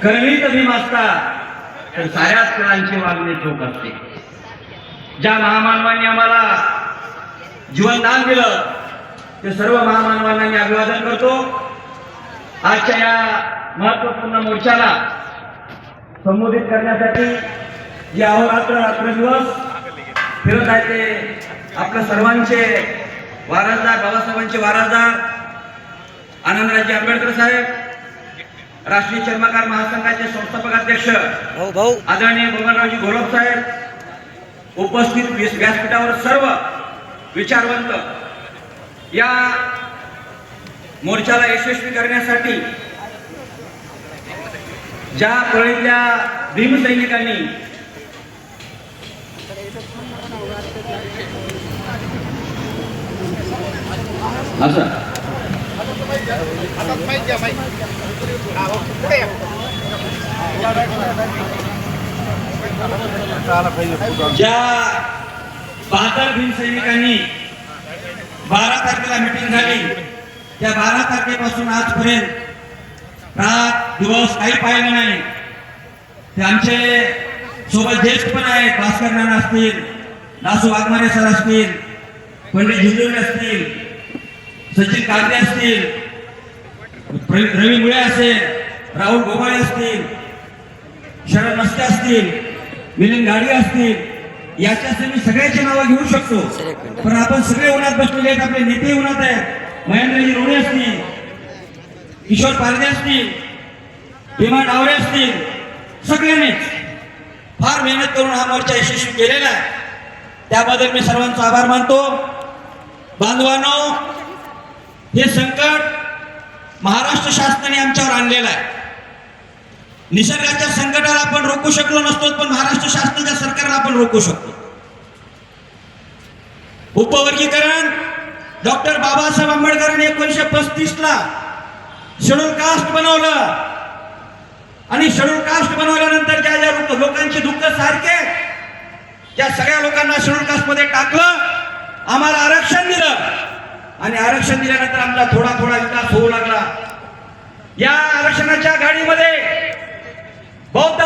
करवीत भीम असता तर साऱ्याच कुळांची वागणे चोख असते. ज्या महामानवांनी आम्हाला जीवनदान दिलं ते सर्व महामानवांना मी अभिवादन करतो. आजच्या या महत्वपूर्ण मोर्चाला संबोधित करण्यासाठी जे अहोरात्र रात्रदिवस फिरत आहे ते आपल्या सर्वांचे वारसदार, बाबासाहेबांचे वारसदार आनंदराजे आंबेडकर साहेब, राष्ट्रीय चर्मकार महासंघाचे संस्थापक अध्यक्ष आदरणीय बबनरावजी घोलप साहेब, उपस्थित व्यासपीठावर सर्व विचारवंत, या मोर्चाला यशस्वी करण्यासाठी ज्या परळीतल्या भीमसैनिकांनी ज्या 72 भीमसैनिकांनी 12 तारखेला मीटिंग झाली, त्या 12 तारखेपासून आजपर्यंत रात दिवस काही पाहिलं नाही. ते आमचे सोबत ज्येष्ठ पण आहेत, भास्कर नाना असतील, दासू वाघमारे सर असतील, पंडित झुंजुरे असतील, सचिन कागदे असतील, रवी मुळे असेल, राहुल गोपाळे असतील, शरद मस्के असतील, मिलिंद गाडी असतील, याच्यासाठी मी सगळ्याची नावं घेऊ शकतो. पण आपण सगळे उन्हात बसलेले आहेत, आपले नेते उन्हात आहेत. महेंद्रजी रोणे असतील, किशोर पारदे असतील, भीमा डावरे असतील, सगळ्यांनीच फार मेहनत करून हा मोर्चा यशस्वी केलेला आहे. त्याबद्दल मी सर्वांचा आभार मानतो. बांधवांनो, हे संकट महाराष्ट्र शासनाने आमच्यावर आणलेलं आहे. निसर्गाच्या संकटाला आपण रोखू शकलो नसतो, पण महाराष्ट्र शासनाच्या सरकारला आपण रोखू शकतो. उपवर्गीकरण डॉक्टर बाबासाहेब आंबेडकरांनी 1935 ला शेड्यूल कास्ट बनवलं, आणि शेड्यूल कास्ट बनवल्यानंतर ज्या ज्या लोकांचे दुःख सारखे, त्या सगळ्या लोकांना शेड्यूल कास्ट मध्ये टाकलं, आम्हाला आरक्षण दिलं, आणि आरक्षण दिल्यानंतर आमचा थोडा थोडा विकास होऊ लागला. या आरक्षणाच्या गाडीमध्ये बहुत